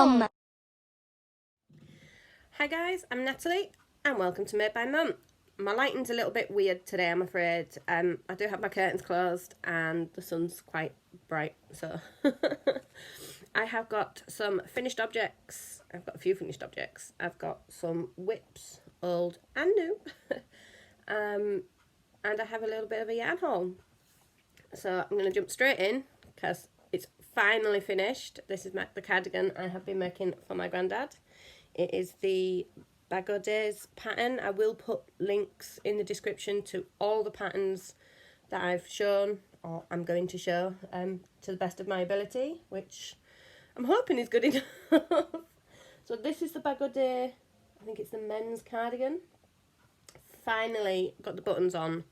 Mum! Hi guys, I'm Natalie and welcome to Made by Mum. My lighting's a little bit weird today, I'm afraid. I do have my curtains closed and the sun's quite bright, so I have got some finished objects. I've got a few finished objects. I've got some whips, old and new, and I have a little bit of a yarn haul. So I'm going to jump straight in because it's finally finished. This is the cardigan I have been making for my granddad. It is the Days pattern. I will put links in the description to all the patterns that I've shown or I'm going to show to the best of my ability, which I'm hoping is good enough. So this is the Day. I think it's the men's cardigan. Finally got the buttons on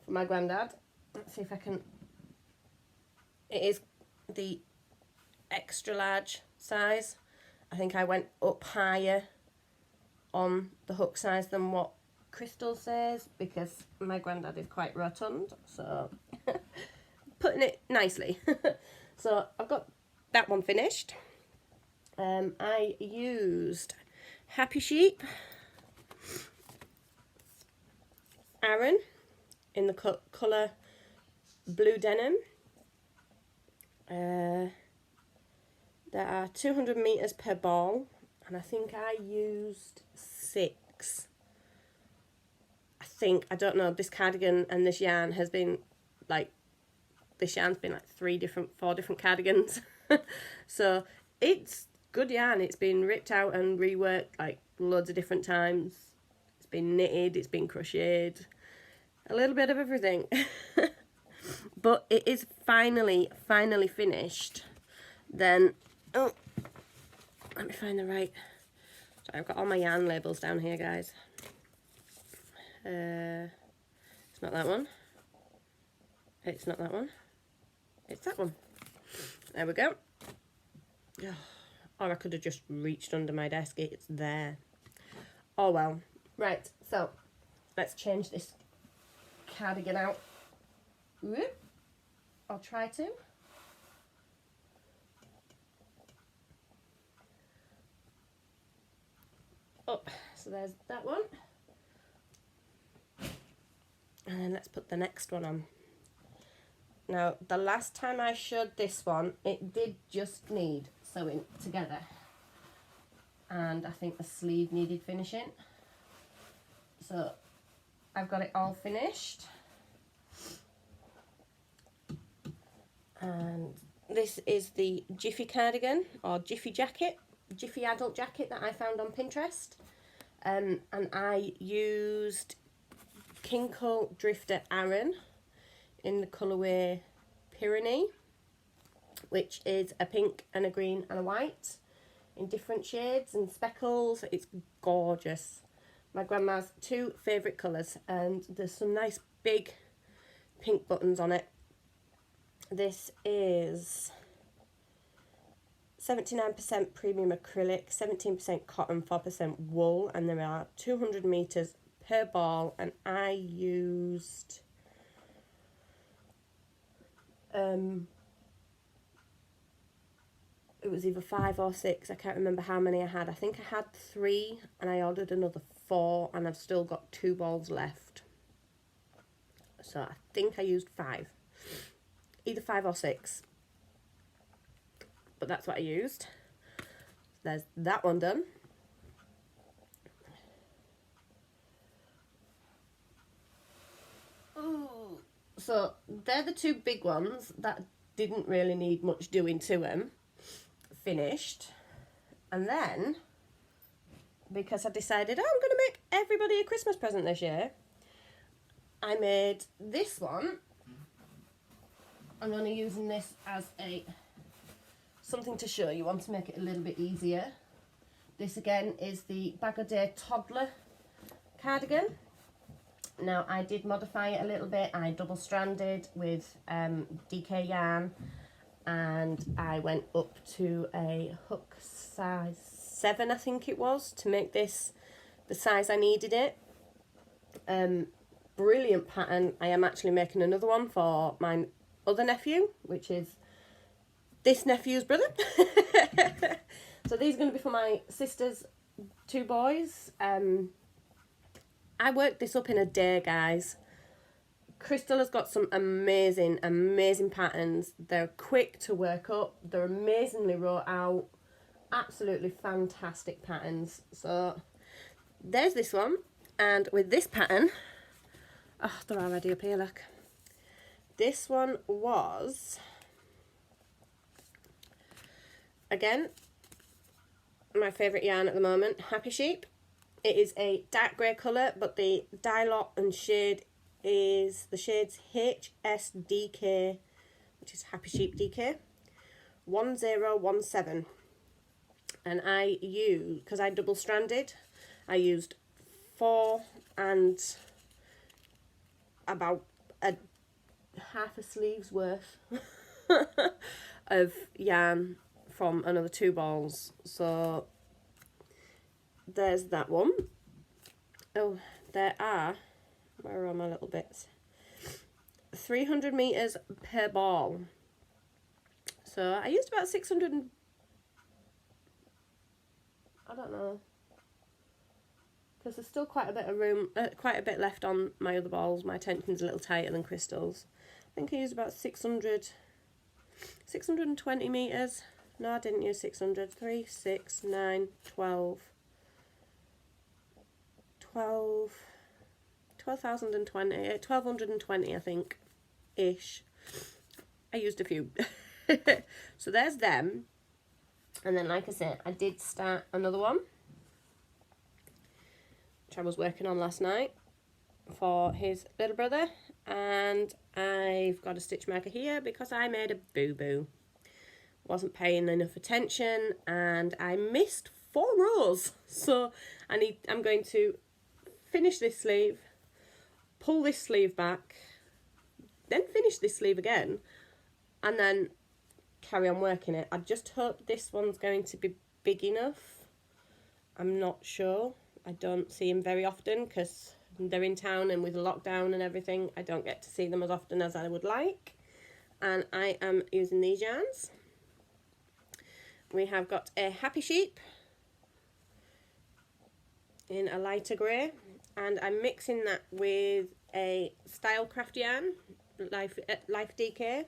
for my granddad. Let's see if I can. It is the extra large size. I think I went up higher on the hook size than what Crystal says because my granddad is quite rotund, so putting it nicely. So I've got that one finished. I used Happy Sheep Aran in the colour blue denim. There are 200 metres per ball, and I think I used 6. I don't know, this cardigan and this yarn has been like, this yarn's been like 4 different cardigans. So it's good yarn. It's been ripped out and reworked like loads of different times. It's been knitted, it's been crocheted, a little bit of everything. But it is finally finished. Then, oh, let me find the right. Sorry, I've got all my yarn labels down here, guys. It's not that one. It's not that one. It's that one. There we go. Or I could have just reached under my desk. It's there. Oh well. Right, so let's change this cardigan out. Whoop. I'll try to. Oh, so there's that one. And then let's put the next one on. Now, the last time I showed this one, it did just need sewing together. And I think the sleeve needed finishing. So, I've got it all finished. And this is the Jiffy cardigan, or Jiffy jacket, Jiffy adult jacket that I found on Pinterest. And I used Kinkle Drifter Aran in the colourway Pyrenees, which is a pink and a green and a white in different shades and speckles. It's gorgeous. My grandma's 2 favourite colours, and there's some nice big pink buttons on it. This is 79% premium acrylic, 17% cotton, 4% wool, and there are 200 metres per ball, and I used it was either 5 or 6, I can't remember how many I had. I think I had 3 and I ordered another 4, and I've still got 2 balls left. So I think I used 5. Either 5 or 6. But that's what I used. There's that one done. Ooh. So they're the 2 big ones that didn't really need much doing to them. Finished. And then, because I decided, oh, I'm going to make everybody a Christmas present this year, I made this one. I'm only using this as something to show you on to make it a little bit easier. This again is the Day toddler cardigan. Now I did modify it a little bit. I double stranded with DK yarn, and I went up to a hook size 7, I think it was, to make this the size I needed it. Brilliant pattern. I am actually making another one for my other nephew, which is this nephew's brother. So these are going to be for my sister's 2 boys. I worked this up in a day, guys. Crystal has got some amazing, amazing patterns. They're quick to work up. They're amazingly wrought out. Absolutely fantastic patterns. So there's this one. And with this pattern, oh, they're already up here, look. This one was, again, my favourite yarn at the moment, Happy Sheep. It is a dark grey colour, but the dye lot and shade is the shades HSDK, which is Happy Sheep DK, 1017. And I used, because I double stranded, I used 4 and about half a sleeve's worth of yarn from another 2 balls. So there's that one. Oh, there are, where are my little bits? 300 meters per ball. So I used about 600 and, I don't know, because there's still quite a bit of room, quite a bit left on my other balls. My tension's a little tighter than Crystal's. I think I used about 620 meters. No, I didn't use 600. 3, 6, 9, 12. 12,020, 1,220, I think, ish. I used a few. So there's them. And then, like I said, I did start another one, which I was working on last night for his little brother. And I've got a stitch marker here because I made a boo-boo. Wasn't paying enough attention and I missed 4 rows. So I'm going to finish this sleeve, pull this sleeve back, then finish this sleeve again, and then carry on working it. I just hope this one's going to be big enough. I'm not sure. I don't see them very often because they're in town, and with lockdown and everything, I don't get to see them as often as I would like. And I am using these yarns. We have got a Happy Sheep in a lighter grey, and I'm mixing that with a Stylecraft yarn, Life DK.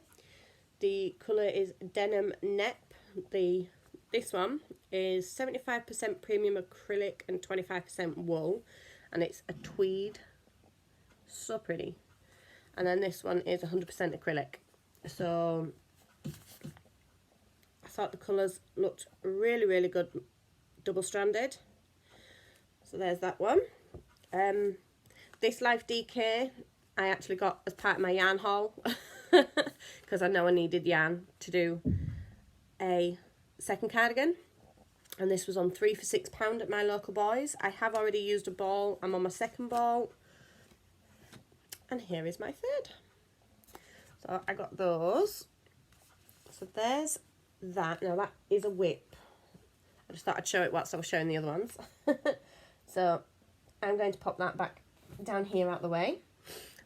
The colour is Denim Nep. This one is 75% premium acrylic and 25% wool, and it's a tweed. So pretty. And then this one is 100% acrylic. So I thought the colours looked really, really good double-stranded. So there's that one. This Life DK I actually got as part of my yarn haul because I know I needed yarn to do a second cardigan, and this was on 3 for £6 at my local boys. I have already used a ball. I'm on my second ball, and here is my third. So I got those. So there's that. Now that is a whip. I just thought I'd show it whilst I was showing the other ones. So I'm going to pop that back down here out the way.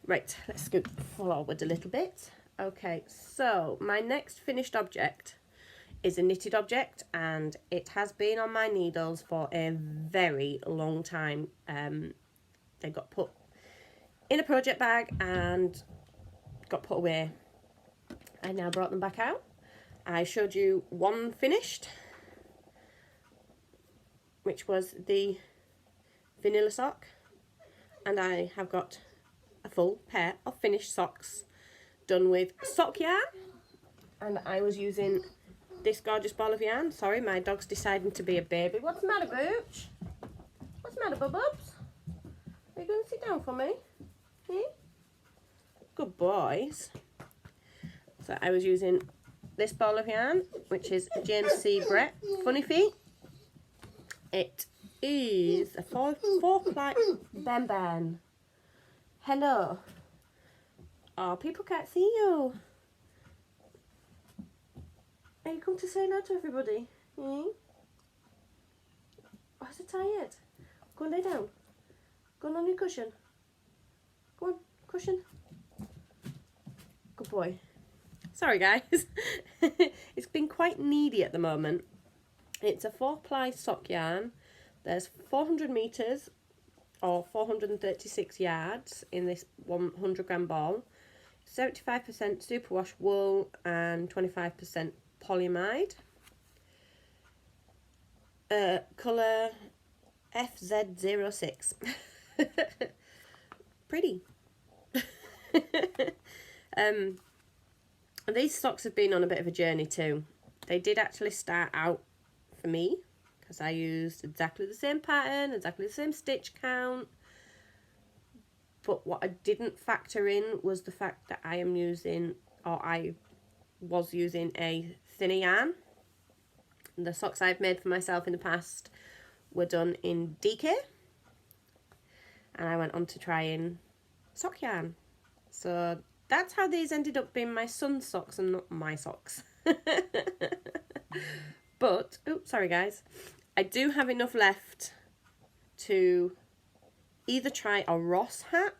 Right, let's scoot forward a little bit. Okay, so my next finished object is a knitted object, and it has been on my needles for a very long time. They got put in a project bag and got put away. I now brought them back out. I showed you one finished, which was the vanilla sock, and I have got a full pair of finished socks done with sock yarn, and I was using this gorgeous ball of yarn. Sorry, my dog's deciding to be a baby. What's the matter, Booch? What's the matter, Bubbles? Are you going to sit down for me? Hmm? Good boys. So I was using this ball of yarn, which is James C. Brett Funny Feet. It is a 4-ply Ben Ben. Hello. Oh, people can't see you. Are you come to say hello to everybody? Hmm? Oh, is it tired? Go and lay down. Go on your cushion. Go on, cushion. Good boy. Sorry guys. It's been quite needy at the moment. It's a 4-ply sock yarn. There's 400 metres or 436 yards in this 100 gram ball. 75% superwash wool and 25% polyamide. Colour FZ06. Pretty. These socks have been on a bit of a journey too. They did actually start out for me because I used exactly the same pattern, exactly the same stitch count. But what I didn't factor in was the fact that I was using a thinner yarn. The socks I've made for myself in the past were done in DK. And I went on to trying sock yarn. So that's how these ended up being my son's socks and not my socks. But, oops, sorry guys. I do have enough left to either try a Ross hat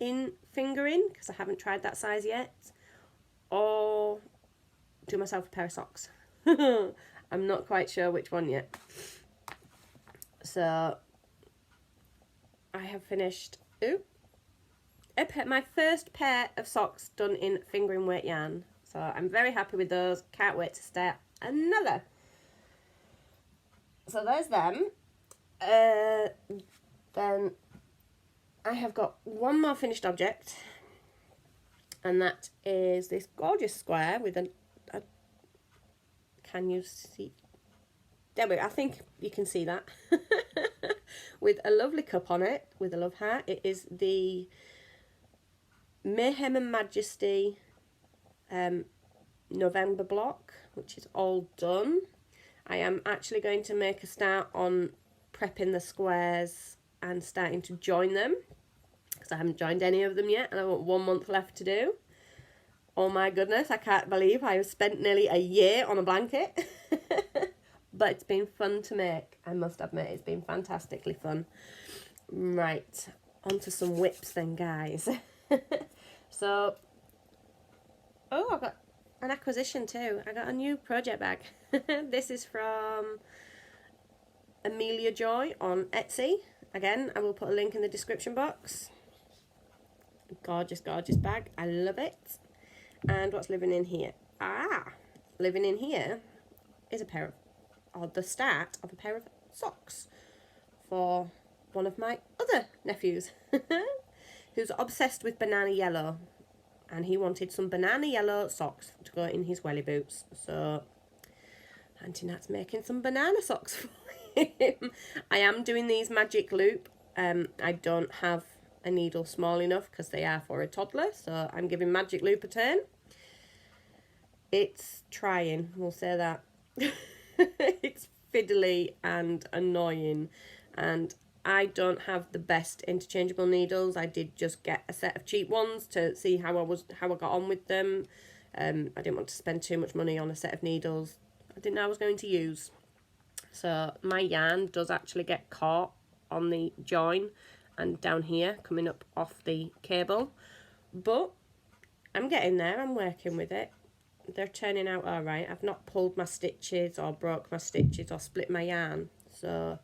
in fingering, because I haven't tried that size yet, or do myself a pair of socks. I'm not quite sure which one yet. So I have finished my first pair of socks done in fingering weight yarn. So I'm very happy with those. Can't wait to start another. So there's them. Then I have got one more finished object, and that is this gorgeous square with a can you see? There we go. I think you can see that. With a lovely cup on it, with a love heart. It is the Mayhem and Majesty November block, which is all done. I am actually going to make a start on prepping the squares and starting to join them, because I haven't joined any of them yet, and I've got 1 month left to do. Oh my goodness, I can't believe I have spent nearly a year on a blanket. But it's been fun to make, I must admit. It's been fantastically fun. Right, on to some whips then, guys. So, oh, I got an acquisition too. I got a new project bag. This is from Amelia Joy on Etsy. Again, I will put a link in the description box. Gorgeous, gorgeous bag. I love it. And what's living in here? Living in here is the start of a pair of socks for one of my other nephews, who's obsessed with banana yellow, and he wanted some banana yellow socks to go in his welly boots. So Auntie Nat's making some banana socks for him. I am doing these magic loop. I don't have a needle small enough because they are for a toddler, so I'm giving magic loop a turn. It's trying, we'll say that. It's fiddly and annoying, and I don't have the best interchangeable needles. I did just get a set of cheap ones to see how I got on with them. I didn't want to spend too much money on a set of needles I didn't know I was going to use. So my yarn does actually get caught on the join and down here coming up off the cable, but I'm getting there. I'm working with it. They're turning out all right. I've not pulled my stitches or broke my stitches or split my yarn. So,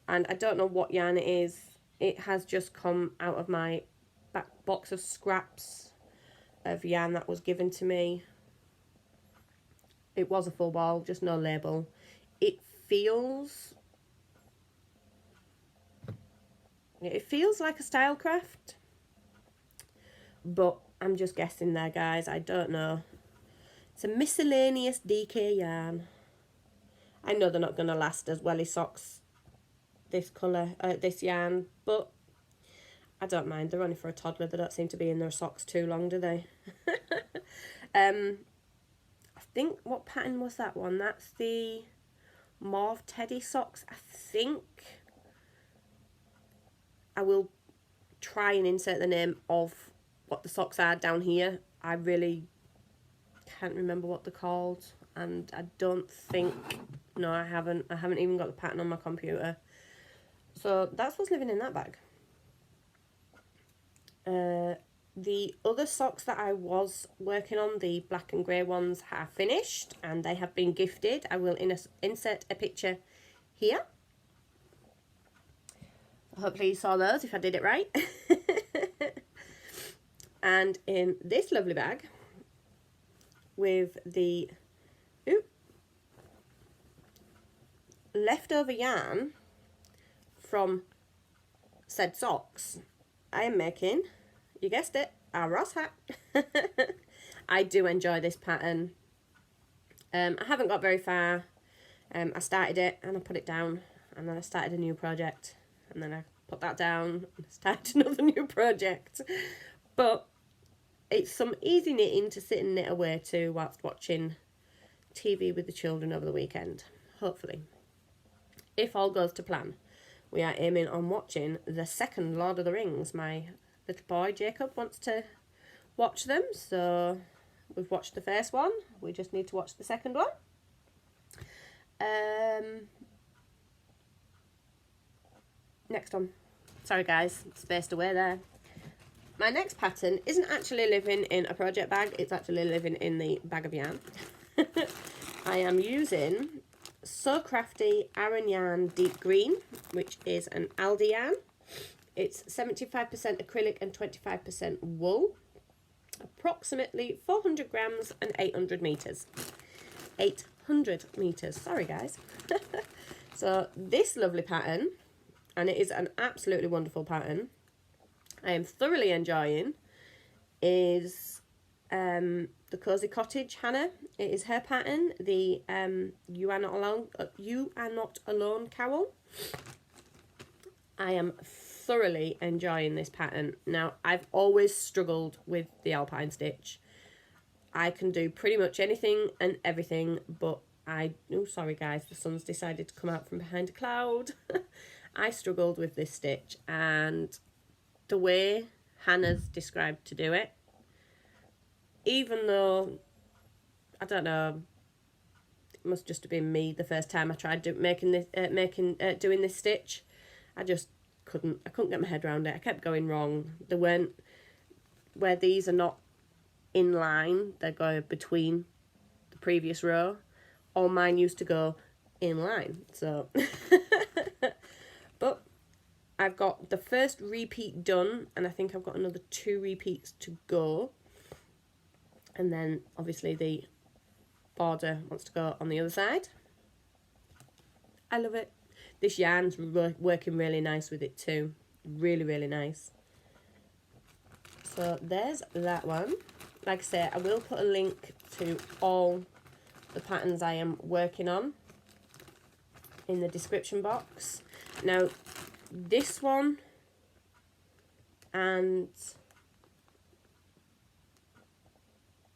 and I don't know what yarn it is. It has just come out of my back box of scraps of yarn that was given to me. It was a full ball, just no label. It feels like a Stylecraft, but I'm just guessing there, guys. I don't know. It's a miscellaneous DK yarn. I know they're not going to last as welly socks, this colour, this yarn, but I don't mind. They're only for a toddler. They don't seem to be in their socks too long, do they? I think, what pattern was that one? That's the Mauve Teddy socks, I think. I will try and insert the name of what the socks are down here. I really can't remember what they're called, and I don't think, no, I haven't even got the pattern on my computer. So that's what's living in that bag. The other socks that I was working on, the black and grey ones, have finished and they have been gifted. I will insert a picture here. Hopefully you saw those if I did it right. And in this lovely bag with the leftover yarn from said socks, I am making, you guessed it, a Ross hat. I do enjoy this pattern. I haven't got very far. I started it and I put it down, and then I started a new project, and then I put that down and started another new project. But it's some easy knitting to sit and knit away to whilst watching TV with the children over the weekend, hopefully. If all goes to plan, we are aiming on watching the second Lord of the Rings. My little boy Jacob wants to watch them, so we've watched the first one. We just need to watch the second one. Next one. Sorry guys, spaced away there. My next pattern isn't actually living in a project bag, it's actually living in the bag of yarn. I am using So Crafty Aran Yarn Deep Green, which is an Aldi yarn. It's 75% acrylic and 25% wool. Approximately 400 grams and 800 metres. 800 metres, sorry guys. So this lovely pattern, and it is an absolutely wonderful pattern, I am thoroughly enjoying, is the Cozy Cottage Hannah. It is her pattern, the You Are Not Alone cowl. I am thoroughly enjoying this pattern. Now, I've always struggled with the alpine stitch. I can do pretty much anything and everything, but oh sorry guys, the sun's decided to come out from behind a cloud. I struggled with this stitch, and the way Hannah's described to do it, even though, I don't know, it must just have been me the first time I tried doing this stitch. I couldn't get my head around it. I kept going wrong. They weren't, where these are not in line, they go between the previous row. All mine used to go in line, so but I've got the first repeat done, and I think I've got another 2 repeats to go, and then obviously the border wants to go on the other side. I love it. This yarn's working really nice with it too, really nice. So there's that one. Like I say, I will put a link to all the patterns I am working on in the description box. Now, this one and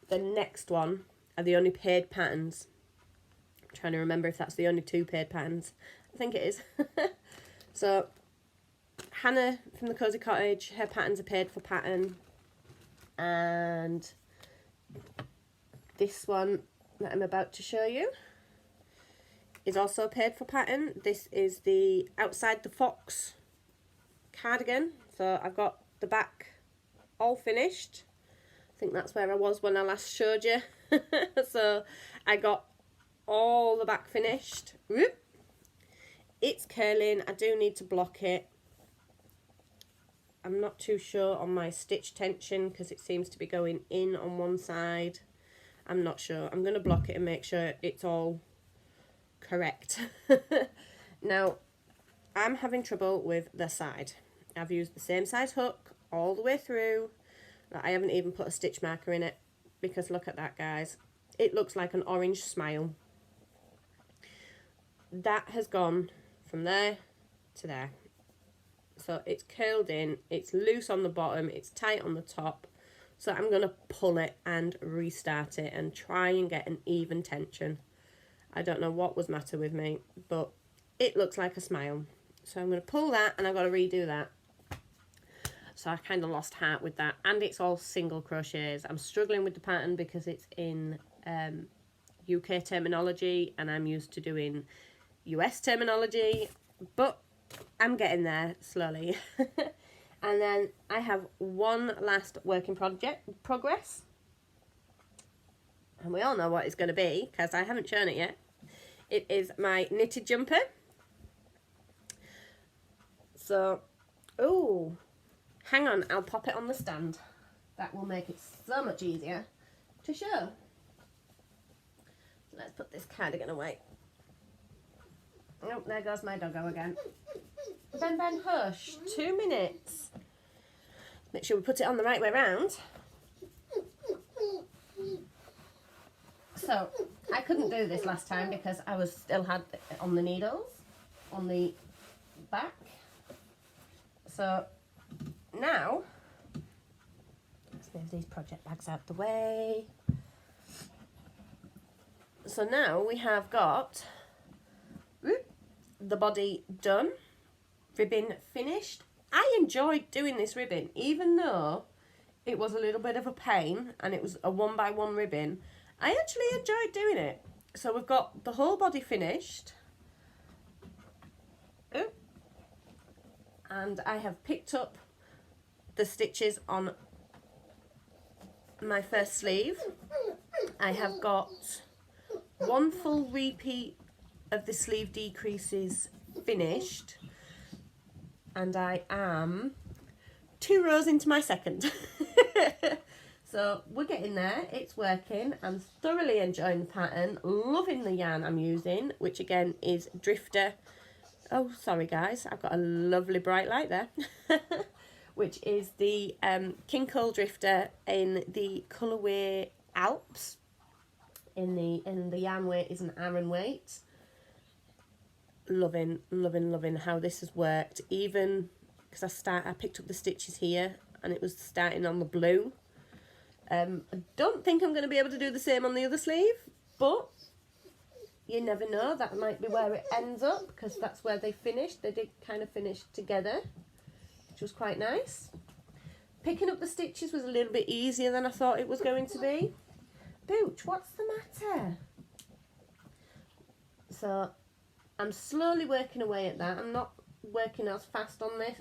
the next one are the only paid patterns. I'm trying to remember if that's the only 2 paid patterns. I think it is. So, Hannah from the Cozy Cottage, her patterns are paid for pattern. And this one that I'm about to show you is also paid for pattern. This is the Outside the Fox cardigan. So I've got the back all finished. I think that's where I was when I last showed you. So I got all the back finished. Whoop. It's curling. I do need to block it. I'm not too sure on my stitch tension because it seems to be going in on one side. I'm not sure. I'm going to block it and make sure it's all correct. Now, I'm having trouble with the side. I've used the same size hook all the way through. I haven't even put a stitch marker in it because look at that, guys. It looks like an orange smile. That has gone from there to there. So it's curled in, it's loose on the bottom, it's tight on the top. So I'm going to pull it and restart it and try and get an even tension. I don't know what was matter with me, but it looks like a smile. So I'm going to pull that and I've got to redo that. So I kind of lost heart with that. And it's all single crochets. I'm struggling with the pattern because it's in UK terminology and I'm used to doing US terminology. But I'm getting there slowly. And then I have one last work in progress. And we all know what it's going to be because I haven't shown it yet. It is my knitted jumper. So, oh, hang on, I'll pop it on the stand. That will make it so much easier to show. Let's put this cardigan away. Oh, there goes my doggo again. Ben, Ben, hush. 2 minutes. Make sure we put it on the right way round. So, I couldn't do this last time because I was still had it on the needles, on the back. So, now, let's move these project bags out the way. So now we have got the body done, ribbon finished. I enjoyed doing this ribbon, even though it was a little bit of a pain and it was a 1x1 ribbon. I actually enjoyed doing it. So we've got the whole body finished. Ooh. And I have picked up the stitches on my first sleeve. I have got one full repeat of the sleeve decreases finished, and I am 2 rows into my second. So we're getting there, it's working. I'm thoroughly enjoying the pattern, loving the yarn I'm using, which again is Drifter. Oh, sorry guys, I've got a lovely bright light there. Which is the King Cowl Drifter in the colourway Alps. In the yarn weight is an Aran weight. Loving, loving, loving how this has worked. Even because I picked up the stitches here and it was starting on the blue. I don't think I'm going to be able to do the same on the other sleeve, but you never know. That might be where it ends up because that's where they finished. They did kind of finish together, which was quite nice. Picking up the stitches was a little bit easier than I thought it was going to be. Booch, what's the matter? So I'm slowly working away at that. I'm not working as fast on this,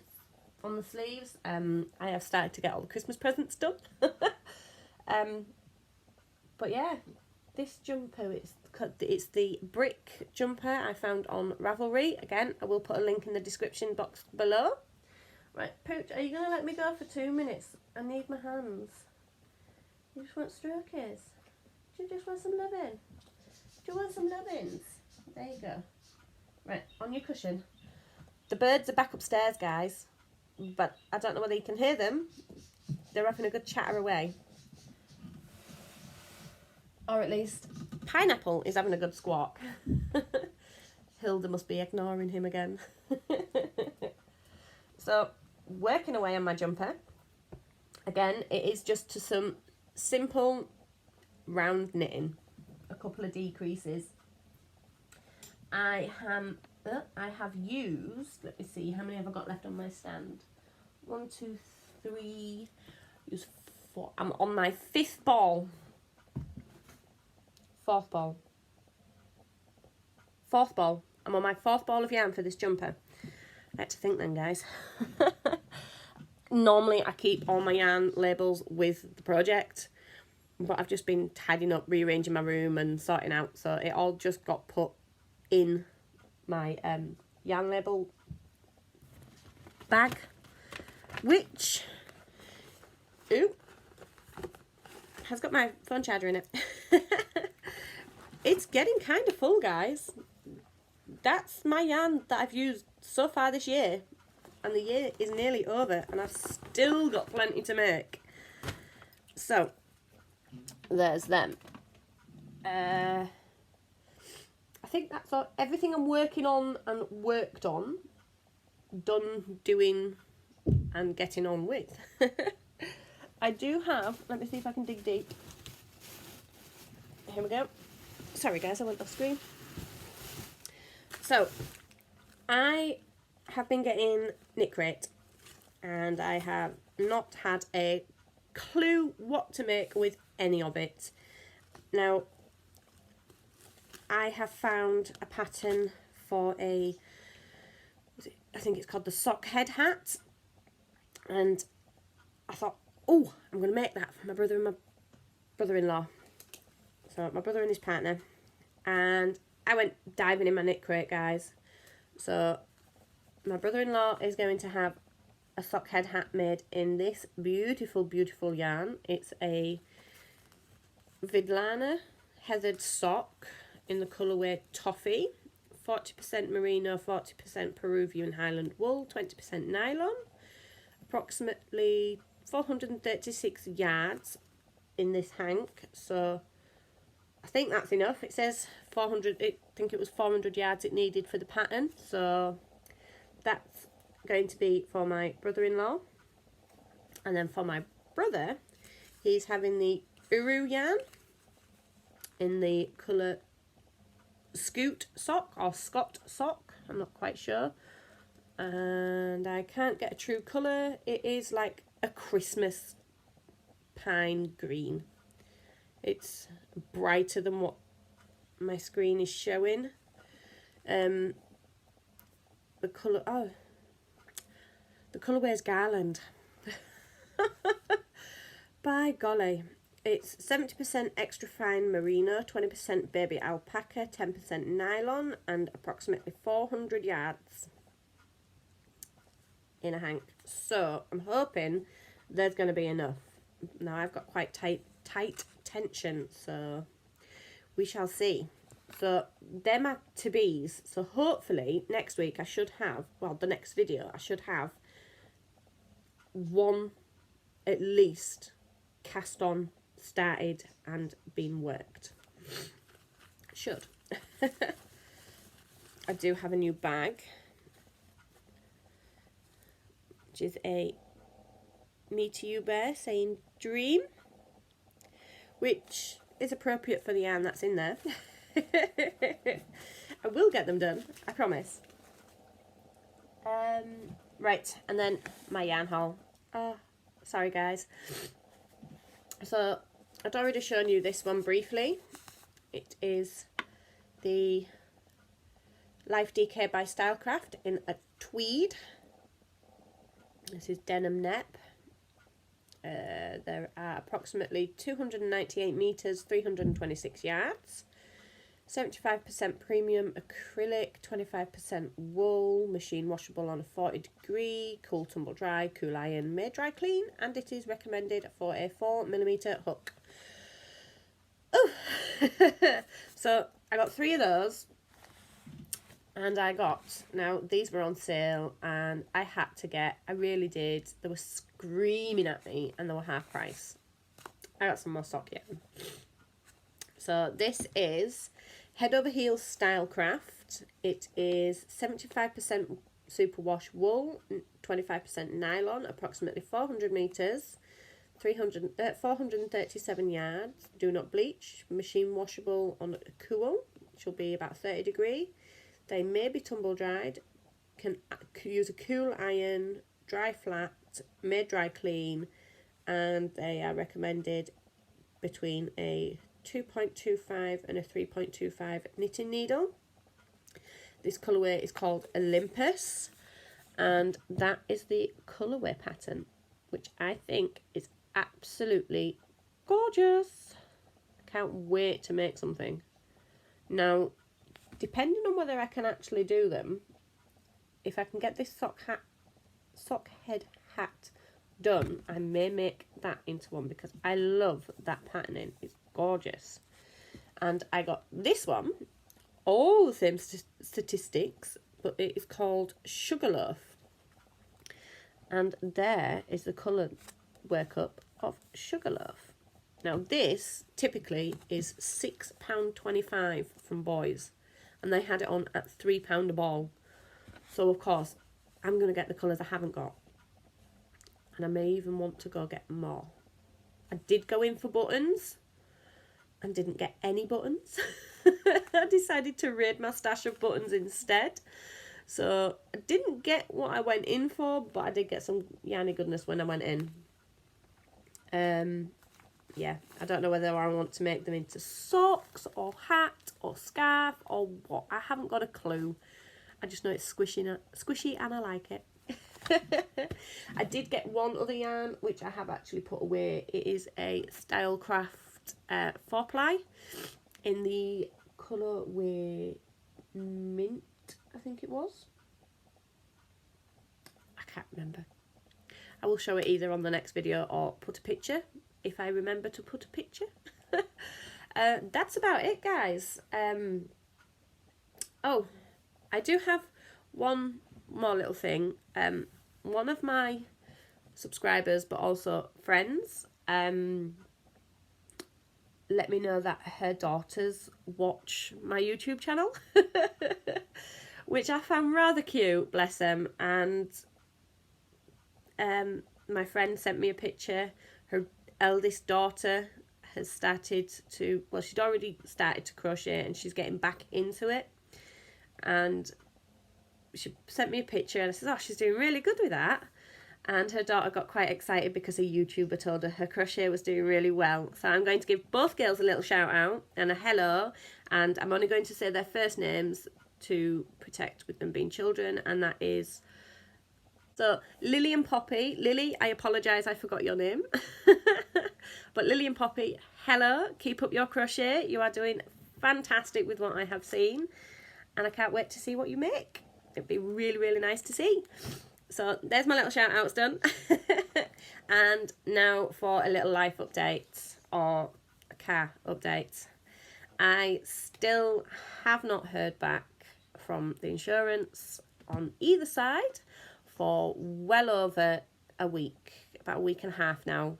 on the sleeves. I have started to get all the Christmas presents done. But yeah, this jumper, it's the brick jumper I found on Ravelry. Again, I will put a link in the description box below. Right, Pooch, are you going to let me go for 2 minutes? I need my hands. You just want strokies? Do you just want some loving? Do you want some lovins? There you go. Right, on your cushion. The birds are back upstairs, guys. But I don't know whether you can hear them. They're having a good chatter away. Or at least Pineapple is having a good squawk. Hilda must be ignoring him again. So, working away on my jumper. Again, it is just to some simple round knitting. A couple of decreases. I have used, let me see, how many have I got left on my stand? 1, 2, 3, use 4. I'm on my 5th ball. 4th ball. 4th ball. I'm on my 4th ball of yarn for this jumper. I had to think then, guys. Normally I keep all my yarn labels with the project, but I've just been tidying up, rearranging my room and sorting out, so it all just got put in my yarn label bag, which has got my phone charger in it. It's getting kind of full, guys. That's my yarn that I've used so far this year, and the year is nearly over and I've still got plenty to make. So there's them. I think that's all, everything I'm working on and worked on, done, doing and getting on with. I do have, let me see if I can dig deep. Here we go. Sorry guys, I went off screen. So, I have been getting Knit Crate and I have not had a clue what to make with any of it. Now, I have found a pattern for a, I think it's called the sock head hat. And I thought, oh, I'm going to make that for my brother and my brother-in-law. So my brother and his partner. And I went diving in my knit crate, guys. So my brother-in-law is going to have a sock head hat made in this beautiful, beautiful yarn. It's a Vidlana heathered sock in the colourway Taupe. 40% merino, 40% Peruvian Highland wool, 20% nylon. Approximately 436 yards in this hank. So I think that's enough. It says 400, I think it was 400 yards it needed for the pattern. So that's going to be for my brother-in-law. And then for my brother, he's having the Uru yarn in the colour Scoot sock or Scott sock. I'm not quite sure. And I can't get a true colour. It is like a Christmas pine green. It's brighter than what my screen is showing. The colour, oh, the colourway is Garland. By golly. It's 70% extra fine merino, 20% baby alpaca, 10% nylon, and approximately 400 yards in a hank. So I'm hoping there's going to be enough. Now I've got quite tight tension, so we shall see. So them are to bees. So hopefully next week I should have, well, the next video I should have one at least cast on, started and been worked. Should. I do have a new bag, which is a Me to You bear saying dream, which is appropriate for the yarn that's in there. I will get them done, I promise. Right, and then my yarn haul. Oh, sorry guys. So I'd already shown you this one briefly. It is the Life DK by Stylecraft in a tweed. This is denim nep. There are approximately 298 metres, 326 yards. 75% premium acrylic, 25% wool, machine washable on a 40 degree, cool tumble dry, cool iron, made dry clean, and it is recommended for a 4mm hook. Oh, so I got 3 of those, and I got, now these were on sale, and I had to get, I really did, they were screaming at me, and they were half price. I got some more sock yarn. So this is Head Over Heels Stylecraft. It is 75% superwash wool, 25% nylon, approximately 400 metres, 437 yards. Do not bleach. Machine washable on a cowl, which will be about 30 degree. They may be tumble dried. Can use a cool iron, dry flat, made dry clean, and they are recommended between a 2.25 and a 3.25 knitting needle. This colourway is called Olympus, and that is the colourway pattern, which I think is absolutely gorgeous. I can't wait to make something. Now, depending on whether I can actually do them, if I can get this sock head hat done, I may make that into one, because I love that patterning. It's gorgeous. And I got this one, all the same statistics, but it is called Sugarloaf, and there is the colour workup of Sugarloaf. Now this typically is £6.25 from Boys, and they had it on at £3 a ball. So of course I'm going to get the colours I haven't got, and I may even want to go get more. I did go in for buttons and didn't get any buttons. I decided to raid my stash of buttons instead. So I didn't get what I went in for, but I did get some yarny goodness when I went in. Yeah, I don't know whether I want to make them into socks or hat or scarf or what. I haven't got a clue. I just know it's squishy and I like it. I did get one other yarn which I have actually put away. It is a Stylecraft 4-ply in the colour with mint, I think it was. I can't remember. I will show it either on the next video or put a picture if I remember to put a picture. That's about it, guys. Oh, I do have one more little thing. One of my subscribers, but also friends, let me know that her daughters watch my YouTube channel, which I found rather cute, bless them. And my friend sent me a picture. Her eldest daughter has started to, well, she'd already started to crochet and she's getting back into it. And she sent me a picture and I said, oh, she's doing really good with that. And her daughter got quite excited because a YouTuber told her crochet was doing really well. So I'm going to give both girls a little shout out and a hello. And I'm only going to say their first names to protect with them being children. And that is, so Lily and Poppy. Lily, I apologise, I forgot your name. But Lily and Poppy, hello. Keep up your crochet. You are doing fantastic with what I have seen. And I can't wait to see what you make. It'd be really, really nice to see. So there's my little shout outs done. And now for a little life update or a car update. I still have not heard back from the insurance on either side for well over a week, about a week and a half now.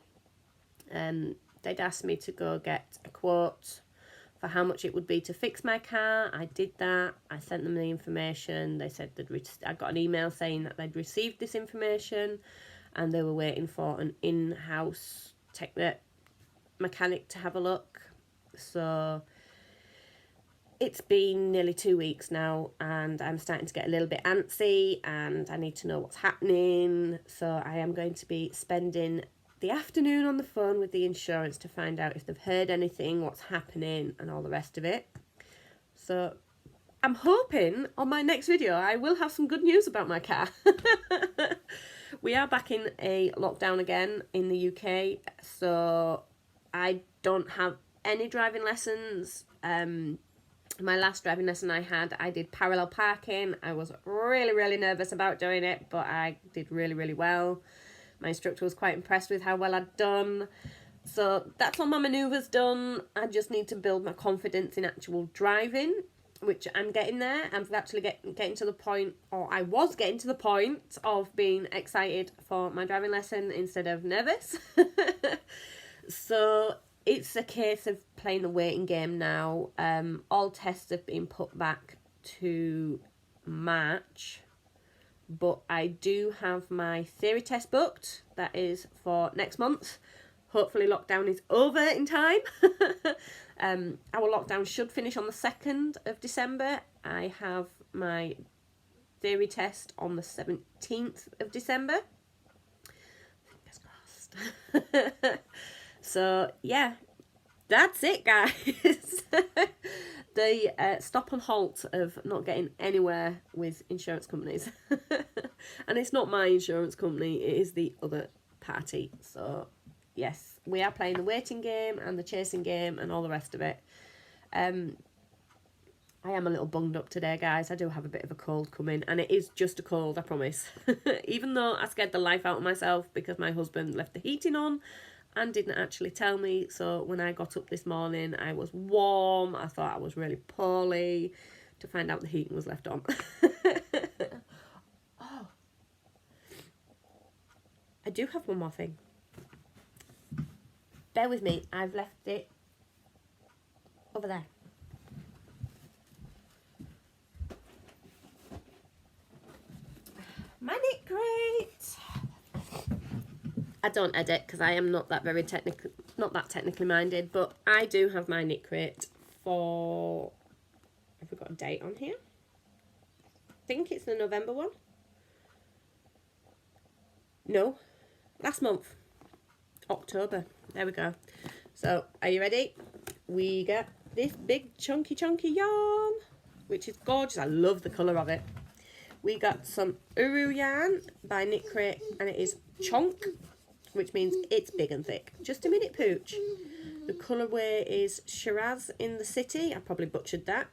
They'd asked me to go get a quote for how much it would be to fix my car. I did that. I sent them the information. They said I got an email saying that they'd received this information and they were waiting for an in-house mechanic to have a look. So it's been nearly 2 weeks now and I'm starting to get a little bit antsy and I need to know what's happening. So I am going to be spending the afternoon on the phone with the insurance to find out if they've heard anything, what's happening and all the rest of it. So I'm hoping on my next video I will have some good news about my car. We are back in a lockdown again in the UK, so I don't have any driving lessons. My last driving lesson I did parallel parking. I was really, really nervous about doing it, but I did really, really well. My instructor was quite impressed with how well I'd done. So that's all my manoeuvres done. I just need to build my confidence in actual driving, which I'm getting there. I'm actually getting to the point, or I was getting to the point of being excited for my driving lesson instead of nervous. So it's a case of playing the waiting game now. All tests have been put back to March. But I do have my theory test booked. That is for next month. Hopefully lockdown is over in time. Our lockdown should finish on the 2nd of December. I have my theory test on the 17th of December. Fingers crossed. So, yeah, that's it, guys. The stop and halt of not getting anywhere with insurance companies. And it's not my insurance company, it is the other party. So, yes, we are playing the waiting game and the chasing game and all the rest of it. I am a little bunged up today, guys. I do have a bit of a cold coming, and it is just a cold, I promise. Even though I scared the life out of myself because my husband left the heating on and didn't actually tell me. So when I got up this morning, I was warm. I thought I was really poorly, to find out the heating was left on. Oh, I do have one more thing. Bear with me. I've left it over there. My knit crate. I don't edit because I am not that technically minded, but I do have my knit crate for, have we got a date on here? I think it's the November one. No, last month, October. There we go. So, are you ready? We got this big chunky yarn, which is gorgeous. I love the colour of it. We got some Uru yarn by Knit Crate, and it is Chonk, which means it's big and thick. Just a minute, Pooch. The colourway is Shiraz in the City. I probably butchered that.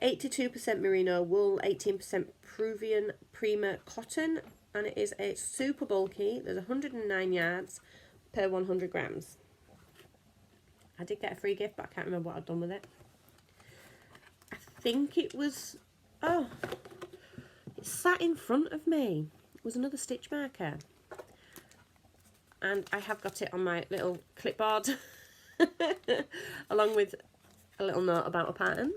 82% merino wool, 18% Peruvian Prima cotton, and it is a super bulky. There's 109 yards per 100 grams. I did get a free gift, but I can't remember what I'd done with it. I think it was... Oh, it sat in front of me. It was another stitch marker. And I have got it on my little clipboard. Along with a little note about a pattern.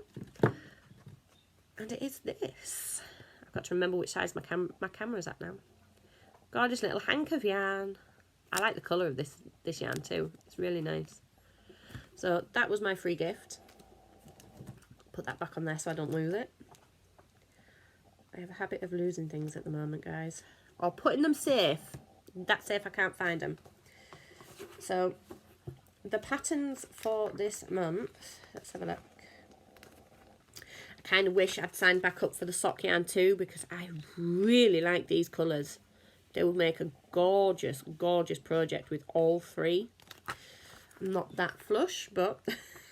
And it is this. I've got to remember which size my camera's at now. Gorgeous little hank of yarn. I like the colour of this yarn too. It's really nice. So that was my free gift. Put that back on there so I don't lose it. I have a habit of losing things at the moment, guys. Or putting them safe. That's safe I can't find them. So the patterns for this month, let's have a look. I kind of wish I'd signed back up for the sock yarn too, because I really like these colours. They would make a gorgeous, gorgeous project with all three. I'm not that flush, but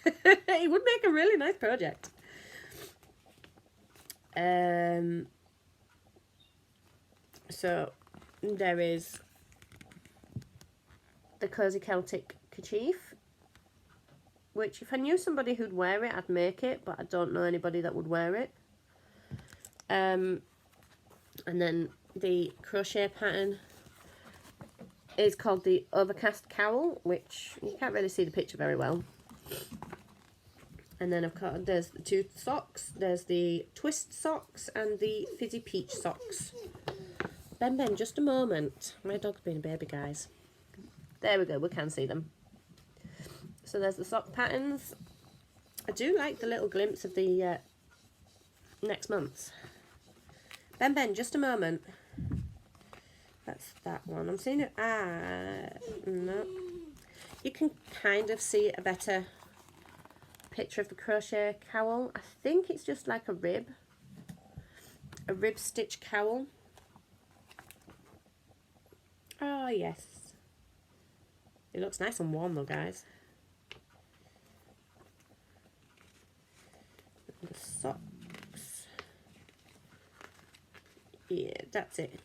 it would make a really nice project. So there is the Cozy Celtic kerchief, which if I knew somebody who'd wear it, I'd make it, but I don't know anybody that would wear it. And then the crochet pattern is called the Overcast Cowl, which you can't really see the picture very well. And then I've got, there's the two socks, there's the twist socks and the fizzy peach socks. Ben, just a moment. My dog's being a baby, guys. There we go, we can see them. So there's the sock patterns. I do like the little glimpse of the next month's. Ben, just a moment. That's that one. I'm seeing it. No. You can kind of see a better picture of the crochet cowl. I think it's just like a rib stitch cowl. Oh, yes. It looks nice and warm though, guys. The socks. Yeah, that's it.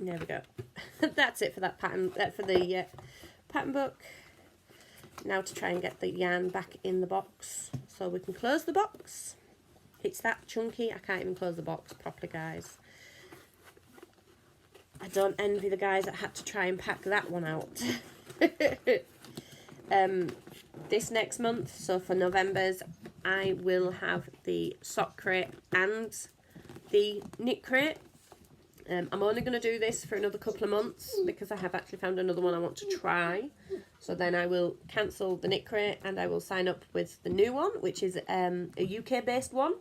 There we go. That's it for that pattern, for the pattern book. Now to try and get the yarn back in the box so we can close the box. It's that chunky, I can't even close the box properly, guys. I don't envy the guys that had to try and pack that one out. This next month, so for November's, I will have the sock crate and the knit crate. I'm only going to do this for another couple of months because I have actually found another one I want to try. So then I will cancel the knit crate and I will sign up with the new one, which is a UK based one.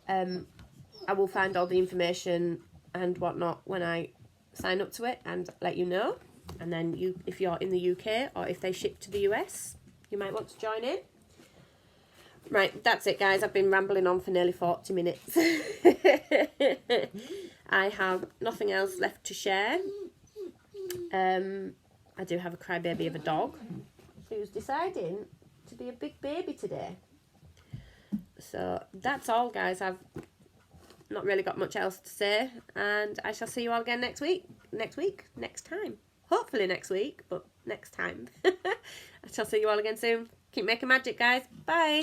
I will find all the information and whatnot when I sign up to it and let you know. And then you, if you're in the UK or if they ship to the US, you might want to join in. Right, that's it, guys. I've been rambling on for nearly 40 minutes. I have nothing else left to share. I do have a crybaby of a dog who's deciding to be a big baby today. So that's all, guys. I've not really got much else to say, and I shall see you all again next time. Hopefully next week, but next time. I shall see you all again soon. Keep making magic, guys. Bye.